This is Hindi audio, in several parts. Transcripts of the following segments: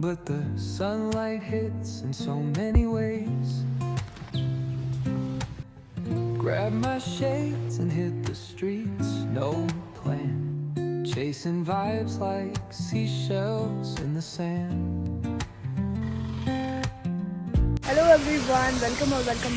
but the sunlight hits in so many ways. Grab my shades and hit the streets, no plan. Chasing vibes like seashells in the sand. Hello everyone, welcome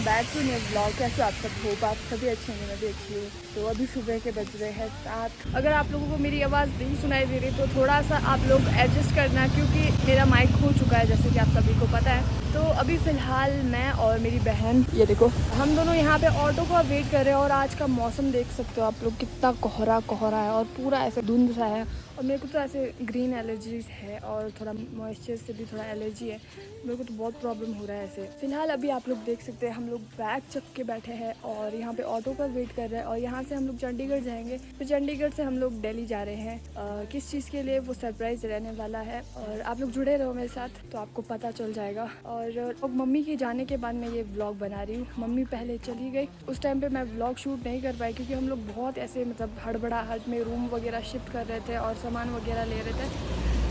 back to new blog. कैसे आप सब होप आप सभी अच्छे हैं, मैं भी अच्छी हूँ। तो अभी सुबह के बज रहे हैं 7। अगर आप लोगों को मेरी आवाज़ नहीं सुनाई दे रही तो थोड़ा सा आप लोग एडजस्ट करना, क्योंकि मेरा माइक खो चुका है जैसे कि आप सभी को पता है। तो अभी फ़िलहाल मैं और मेरी बहन, ये देखो, हम दोनों यहाँ पे ऑटो का वेट कर रहे हैं। और आज का मौसम देख सकते हो आप लोग, कितना कोहरा है और पूरा ऐसे धुंध सा है। और मेरे को तो ऐसे ग्रीन एलर्जीज है और थोड़ा मॉइस्चर से भी थोड़ा एलर्जी है। मेरे को तो बहुत प्रॉब्लम हो रहा है ऐसे। फिलहाल अभी आप लोग देख सकते हैं हम लोग बैग चक के बैठे हैं और यहाँ पे ऑटो का वेट कर रहे हैं। और यहाँ से हम लोग चंडीगढ़ जाएंगे, फिर चंडीगढ़ से हम लोग दिल्ली जा रहे हैं। किस चीज़ के लिए वो सरप्राइज़ रहने वाला है, और आप लोग जुड़े रहो मेरे साथ तो आपको पता चल जाएगा। और मम्मी के जाने के बाद मैं ये व्लॉग बना रही हूँ। मम्मी पहले चली गई, उस टाइम पर मैं व्लॉग शूट नहीं कर पाई क्योंकि हम लोग बहुत ऐसे मतलब हड़बड़ाहट में रूम वगैरह शिफ्ट कर रहे थे और सामान वगैरह ले रहे थे,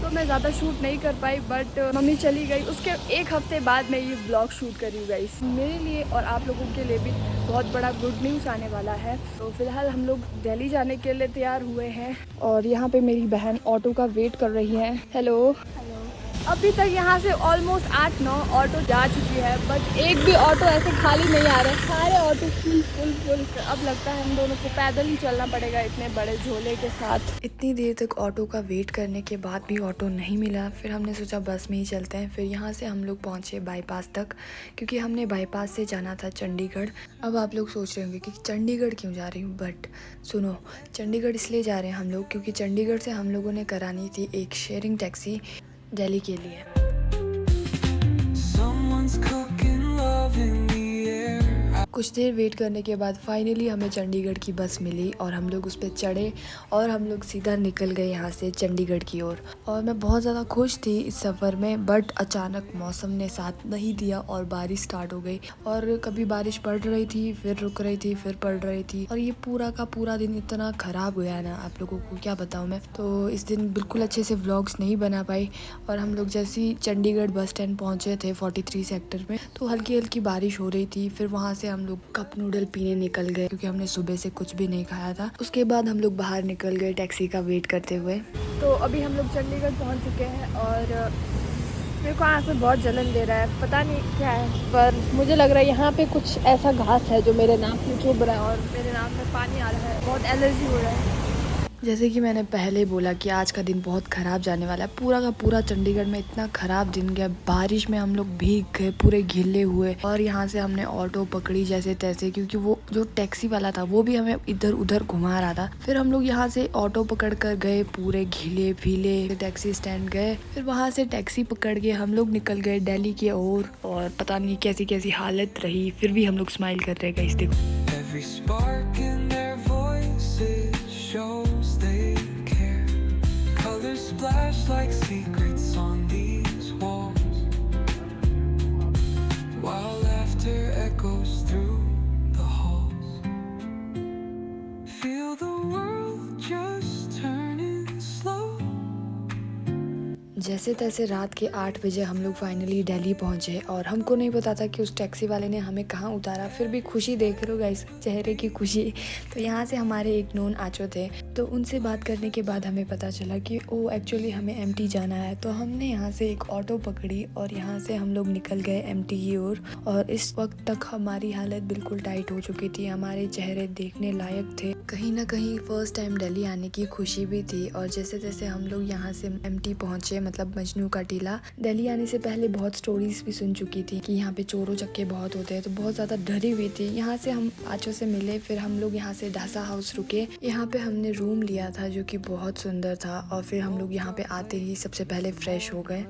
तो मैं ज़्यादा शूट नहीं कर पाई। बट मम्मी चली गई, उसके एक हफ्ते बाद मैं ये ब्लॉग शूट कर रही हूँ गाइस। मेरे लिए और आप लोगों के लिए भी बहुत बड़ा गुड न्यूज़ आने वाला है। तो फिलहाल हम लोग दिल्ली जाने के लिए तैयार हुए हैं और यहाँ पे मेरी बहन ऑटो का वेट कर रही है। हेलो। अभी तक यहाँ से ऑलमोस्ट 8-9 ऑटो जा चुकी है, बट एक भी ऑटो ऐसे खाली नहीं आ रहे, सारे ऑटो फुल। अब लगता है हम दोनों को पैदल ही चलना पड़ेगा इतने बड़े झोले के साथ। इतनी देर तक ऑटो का वेट करने के बाद भी ऑटो नहीं मिला, फिर हमने सोचा बस में ही चलते हैं। फिर यहाँ से हम लोग पहुँचे बाईपास तक, क्योंकि हमने बाईपास से जाना था चंडीगढ़। अब आप लोग सोच रहे होंगे कि चंडीगढ़ क्यों जा रही हूँ, बट सुनो, चंडीगढ़ इसलिए जा रहे हैं हम लोग क्योंकि चंडीगढ़ से हम लोगों ने करानी थी एक शेयरिंग टैक्सी दिल्ली के लिए। कुछ देर वेट करने के बाद फाइनली हमें चंडीगढ़ की बस मिली और हम लोग उस पर चढ़े और हम लोग सीधा निकल गए यहाँ से चंडीगढ़ की ओर। और मैं बहुत ज़्यादा खुश थी इस सफ़र में, बट अचानक मौसम ने साथ नहीं दिया और बारिश स्टार्ट हो गई। और कभी बारिश पड़ रही थी, फिर रुक रही थी, फिर पड़ रही थी, और ये पूरा का पूरा दिन इतना ख़राब गया ना, आप लोगों को क्या बताऊँ मैं। तो इस दिन बिल्कुल अच्छे से व्लॉग्स नहीं बना पाई। और हम लोग जैसे ही चंडीगढ़ बस स्टैंड पहुँचे थे 43 सेक्टर में, तो हल्की हल्की बारिश हो रही थी। फिर वहाँ से हम लोग कप नूडल पीने निकल गए क्योंकि हमने सुबह से कुछ भी नहीं खाया था। उसके बाद हम लोग बाहर निकल गए टैक्सी का वेट करते हुए। तो अभी हम लोग चंडीगढ़ पहुँच चुके हैं और मेरे को आँख में बहुत जलन दे रहा है, पता नहीं क्या है, पर मुझे लग रहा है यहाँ पे कुछ ऐसा घास है जो मेरे नाक में चुभ रहा है और मेरे नाक में पानी आ रहा है, बहुत एलर्जी हो रहा है। जैसे कि मैंने पहले बोला कि आज का दिन बहुत ख़राब जाने वाला है। पूरा का पूरा चंडीगढ़ में इतना ख़राब दिन गया, बारिश में हम लोग भीग गए, पूरे घिले हुए। और यहाँ से हमने ऑटो पकड़ी जैसे तैसे, क्योंकि वो जो टैक्सी वाला था वो भी हमें इधर उधर घुमा रहा था। फिर हम लोग यहाँ से ऑटो पकड़ कर गए, पूरे घिले फीले टैक्सी स्टैंड गए। फिर वहाँ से टैक्सी पकड़ के हम लोग निकल गए दिल्ली की ओर। और पता नहीं कैसी कैसी हालत रही, फिर भी हम लोग स्माइल कर रहे हैं। देखो, splash like secrets on these walls, while laughter echoes through the halls. Feel the world just turning slow. जैसे तैसे रात के 8 बजे हम लोग फाइनली दिल्ली पहुंचे और हमको नहीं पता था कि उस टैक्सी वाले ने हमें कहाँ उतारा। फिर भी खुशी देख रहे हो गाइस, चेहरे की खुशी। तो यहाँ से हमारे एक नोन आचो थे, तो उनसे बात करने के बाद हमें पता चला कि ओ एक्चुअली हमें एमटी जाना है। तो हमने यहाँ से एक ऑटो पकड़ी और यहाँ से हम लोग निकल गए एमटी की ओर। और इस वक्त तक हमारी हालत बिल्कुल टाइट हो चुकी थी, हमारे चेहरे देखने लायक थे। कहीं ना कहीं फर्स्ट टाइम दिल्ली आने की खुशी भी थी। और जैसे तैसे हम लोग यहाँ से एमटी पहुँचे, मतलब मजनू का टीला। दिल्ली आने से पहले बहुत स्टोरीज भी सुन चुकी थी कि यहाँ पे चोरों चक्के बहुत होते हैं, तो बहुत ज़्यादा डरी हुई थी। यहाँ से हम आचो से मिले, फिर हम लोग यहाँ से ढासा हाउस रुके। यहाँ पे हमने रूम लिया था जो कि बहुत सुंदर था। और फिर हम लोग यहाँ पे आते ही सबसे पहले फ्रेश हो गए।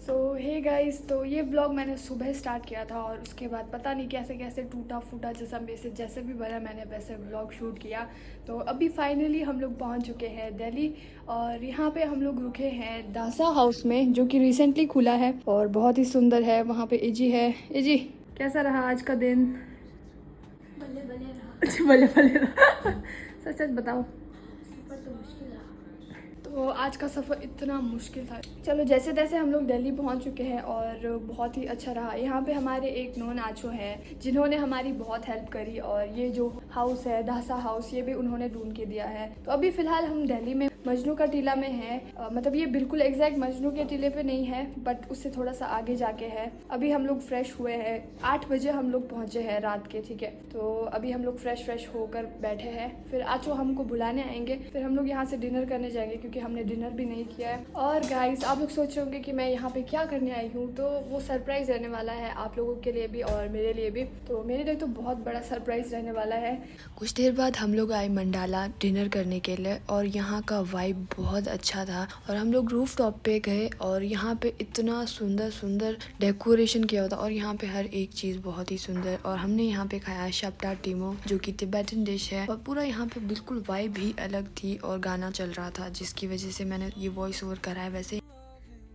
सो हे गाइस, तो ये ब्लॉग मैंने सुबह स्टार्ट किया था और उसके बाद पता नहीं कैसे कैसे टूटा फूटा जैसा मेरे से जैसे भी बना मैंने वैसे ब्लॉग शूट किया। तो अभी फाइनली हम लोग पहुंच चुके हैं दिल्ली और यहाँ पे हम लोग रुके हैं दासा हाउस में, जो कि रिसेंटली खुला है और बहुत ही सुंदर है। वहाँ पे इजी है। इजी, कैसा रहा आज का दिन? बल्ले बल्ले रहा। बल्ले बल्ले रहा। सच सच बताओ। सफर तो मुश्किल रहा। तो तो आज का सफ़र इतना मुश्किल था। चलो जैसे तैसे हम लोग दिल्ली पहुंच चुके हैं और बहुत ही अच्छा रहा। यहाँ पे हमारे एक नॉन आचो है जिन्होंने हमारी बहुत हेल्प करी, और ये जो हाउस है धासा हाउस, ये भी उन्होंने ढूंढ के दिया है। तो अभी फ़िलहाल हम दिल्ली में मजनू का टीला में हैं। मतलब ये बिल्कुल एग्जैक्ट मजनू के टीले पे नहीं है, बट उससे थोड़ा सा आगे जाके है। अभी हम लोग फ्रेश हुए हैं, 8 बजे हम लोग पहुँचे हैं रात के, ठीक है। तो अभी हम लोग फ्रेश होकर बैठे हैं, फिर आचो हमको बुलाने आएंगे, फिर हम लोग यहाँ से डिनर करने जाएंगे क्योंकि हमने डिनर भी नहीं किया है। और गाइस आप लोग सोच रहे होंगे कि मैं यहाँ पे क्या करने आई हूँ, तो वो सरप्राइज़ रहने वाला है आप लोगों के लिए भी और मेरे लिए भी। तो मेरे लिए तो बहुत बड़ा सरप्राइज़ रहने वाला है। कुछ देर बाद हम लोग आए मंडाला डिनर करने के लिए, और यहाँ का वाइब बहुत अच्छा था। और हम लोग रूफ टॉप पे गए और यहाँ पे इतना सुंदर डेकोरेशन किया होता, और यहाँ पे हर एक चीज़ बहुत ही सुंदर। और हमने यहाँ पे खाया शपटा टीमो, जो कि तिब्बतन डिश है, और पूरा यहाँ पे बिल्कुल वाइब ही अलग थी और गाना चल रहा था, जिसकी वजह से मैंने ये वॉइस ओवर करा है। वैसे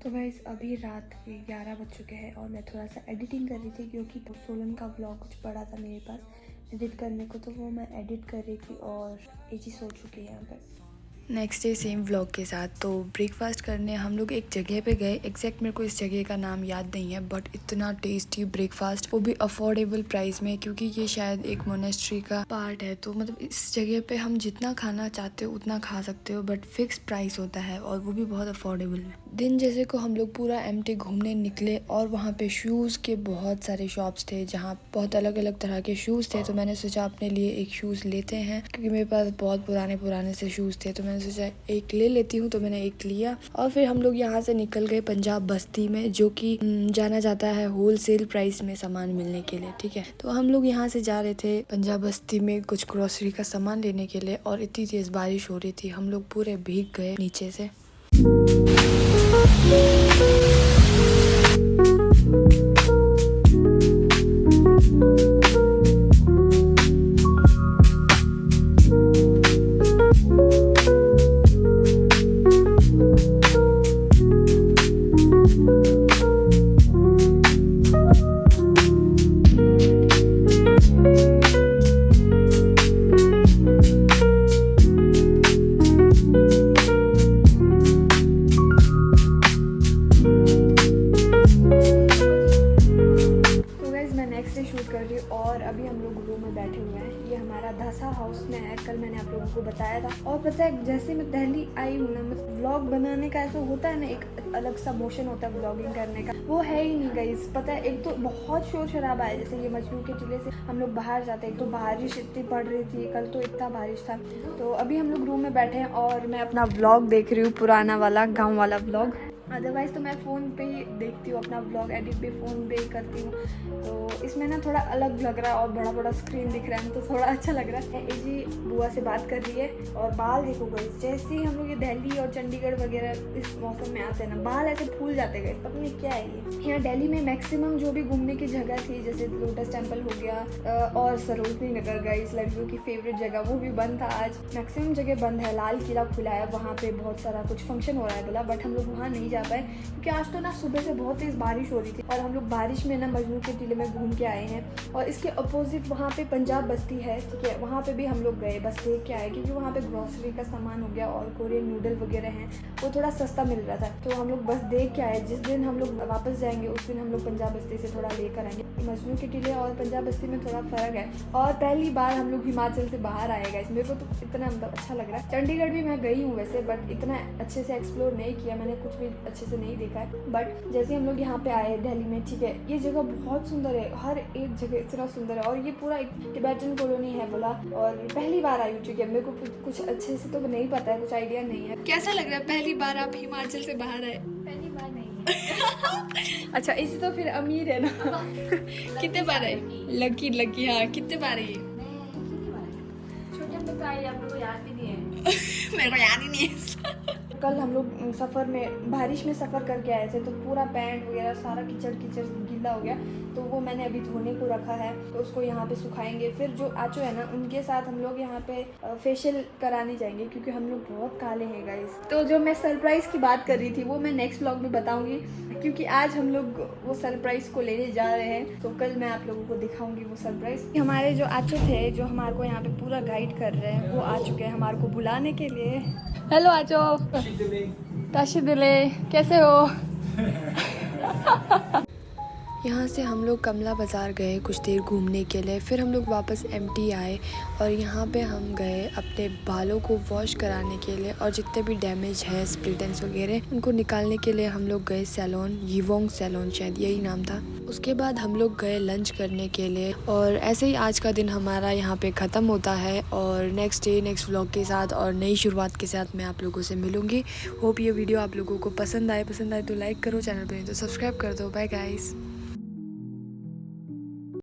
तो गाइस अभी रात के 11 बज चुके हैं और मैं थोड़ा सा एडिटिंग कर रही थी क्योंकि सोलन का व्लॉग कुछ पड़ा था मेरे पास एडिट करने को, तो वो मैं एडिट कर रही थी और ये चीज़ हो चुकी है यहाँ पर। नेक्स्ट डे सेम व्लॉग के साथ तो ब्रेकफास्ट करने हम लोग एक जगह पे गए। एग्जैक्ट मेरे को इस जगह का नाम याद नहीं है, बट इतना टेस्टी ब्रेकफास्ट, वो भी अफोर्डेबल प्राइस में, क्योंकि ये शायद एक मोनेस्ट्री का पार्ट है। तो मतलब इस जगह पे हम जितना खाना चाहते हो उतना खा सकते हो, बट फिक्स प्राइस होता है और वो भी बहुत अफोर्डेबल है। दिन जैसे को हम लोग पूरा एम्प्टी घूमने निकले और वहाँ पे शूज़ के बहुत सारे शॉप्स थे जहाँ बहुत अलग अलग तरह के शूज़ थे। तो मैंने सोचा अपने लिए एक शूज़ लेते हैं, क्योंकि मेरे पास बहुत पुराने से शूज़ थे, तो मैंने सोचा एक ले लेती हूँ। तो मैंने एक लिया और फिर हम लोग यहाँ से निकल गए पंजाब बस्ती में, जो कि जाना जाता है होलसेल प्राइस में सामान मिलने के लिए, ठीक है। तो हम लोग यहाँ से जा रहे थे पंजाब बस्ती में कुछ ग्रोसरी का सामान लेने के लिए, और इतनी तेज़ बारिश हो रही थी, हम लोग पूरे भीग गए नीचे से। और अभी हम लोग रूम में बैठे हुए हैं। ये हमारा धासा हाउस में है, कल मैंने आप लोगों को बताया था। और पता है जैसे मैं दिल्ली आई हूँ ना, मतलब व्लॉग बनाने का ऐसा होता है ना, एक अलग सा मोशन होता है व्लॉगिंग करने का, वो है ही नहीं गाइस। पता है एक तो बहुत शोर शराबा है, जैसे ये मजनू के टीले से हम लोग बाहर जाते हैं, एक तो बारिश इतनी पड़ रही थी, कल तो इतना बारिश था। तो अभी हम लोग रूम में बैठे हैं और मैं अपना व्लॉग देख रही हूँ, पुराना वाला गाँव वाला व्लॉग। अदरवाइज़ तो मैं फ़ोन पे ही देखती हूँ, अपना व्लॉग एडिट भी फ़ोन पे ही करती हूँ। तो इसमें ना थोड़ा अलग लग रहा है और बड़ा बड़ा स्क्रीन दिख रहा है, तो थोड़ा अच्छा लग रहा है। ए जी बुआ से बात कर रही है। और बाल देखो गए, जैसे ही हम लोग ये दिल्ली और चंडीगढ़ वगैरह इस मौसम में आते हैं ना, बाल ऐसे फूल जाते गए, पता नहीं क्या है ये। यहाँ दिल्ली में मैक्सिमम जो भी घूमने की जगह थी, जैसे लोटस टेम्पल हो गया और सरोजनी नगर गई, इस लड़कियों की फेवरेट जगह, वो भी बंद था आज। मैक्सिमम जगह बंद है। लाल किला खुला है, वहाँ पे बहुत सारा कुछ फंक्शन हो रहा है बोला, बट हम लोग वहाँ नहीं जा पाए क्योंकि आज तो ना सुबह से बहुत तेज़ बारिश हो रही थी। और हम लोग बारिश में ना मजनू के टीले में घूम के आए हैं। और इसके अपोजिट वहाँ पे पंजाब बस्ती है, ठीक है, वहाँ पे भी हम लोग गए, बस देख के आए, क्योंकि वहाँ पे ग्रोसरी का सामान हो गया और कोरियन नूडल वगैरह हैं, वो थोड़ा सस्ता मिल रहा था। तो हम लोग बस देख के आए। जिस दिन हम लोग वापस जाएंगे उस दिन हम लोग पंजाब बस्ती से थोड़ा लेकर आएंगे। मजनू के टीले और पंजाब बस्ती में थोड़ा फ़र्क है। और पहली बार हम लोग हिमाचल से बाहर आएगा, मेरे को तो इतना मतलब अच्छा लग रहा है। चंडीगढ़ भी मैं गई हूँ वैसे, बट इतना अच्छे से एक्सप्लोर नहीं किया मैंने, कुछ भी अच्छे से नहीं देखा है। बट जैसे हम लोग यहाँ पे आए दिल्ली में, ठीक है, ये जगह बहुत सुंदर है, हर एक जगह इतना सुंदर है। और ये पूरा एक टिबेटन कॉलोनी है बोला, और पहली बार आई हूँ, ठीक है, मेरे को कुछ अच्छे से तो नहीं पता है, कुछ आइडिया नहीं है। कैसा लग रहा है पहली बार आप हिमाचल से बाहर आए? पहली बार नहीं है। अच्छा, इसी तो फिर अमीर है ना। कितने बार आए? लकी हाँ, कितने बार आए? छोटे में तो आई, आप लोगों को याद भी नहीं है। मेरे को याद ही नहीं है। कल हम लोग सफ़र में बारिश में सफ़र करके आए थे, तो पूरा पैंट वगैरह सारा कीचड़ गीला हो गया, तो वो मैंने अभी धोने को रखा है, तो उसको यहाँ पे सुखाएंगे। फिर जो आचो है ना, उनके साथ हम लोग यहाँ पे फेशियल कराने जाएंगे, क्योंकि हम लोग बहुत काले हैं गाइस। तो जो मैं सरप्राइज़ की बात कर रही थी वो मैं नेक्स्ट व्लॉग में बताऊँगी, क्योंकि आज हम लोग वो सरप्राइज़ को लेने जा रहे हैं, तो कल मैं आप लोगों को दिखाऊंगी वो सरप्राइज़। हमारे जो आचो थे, जो हमारे को यहाँ पे पूरा गाइड कर रहे हैं, वो आ चुके हैं हमारे को बुलाने के लिए। हेलो आजो ताशी दिले कैसे हो? यहाँ से हम लोग कमला बाज़ार गए कुछ देर घूमने के लिए, फिर हम लोग वापस एमटी आए और यहाँ पे हम गए अपने बालों को वॉश कराने के लिए और जितने भी डैमेज है स्प्लिट एंड्स वगैरह उनको निकालने के लिए हम लोग गए सैलून, यीवोंग सैलून शायद यही नाम था। उसके बाद हम लोग गए लंच करने के लिए और ऐसे ही आज का दिन हमारा यहाँ पे ख़त्म होता है और नेक्स्ट डे नेक्स्ट व्लॉग के साथ और नई शुरुआत के साथ मैं आप लोगों से मिलूँगी। होप ये वीडियो आप लोगों को पसंद आए तो लाइक करो, चैनल पर नहीं तो सब्सक्राइब कर दो। Bye guys.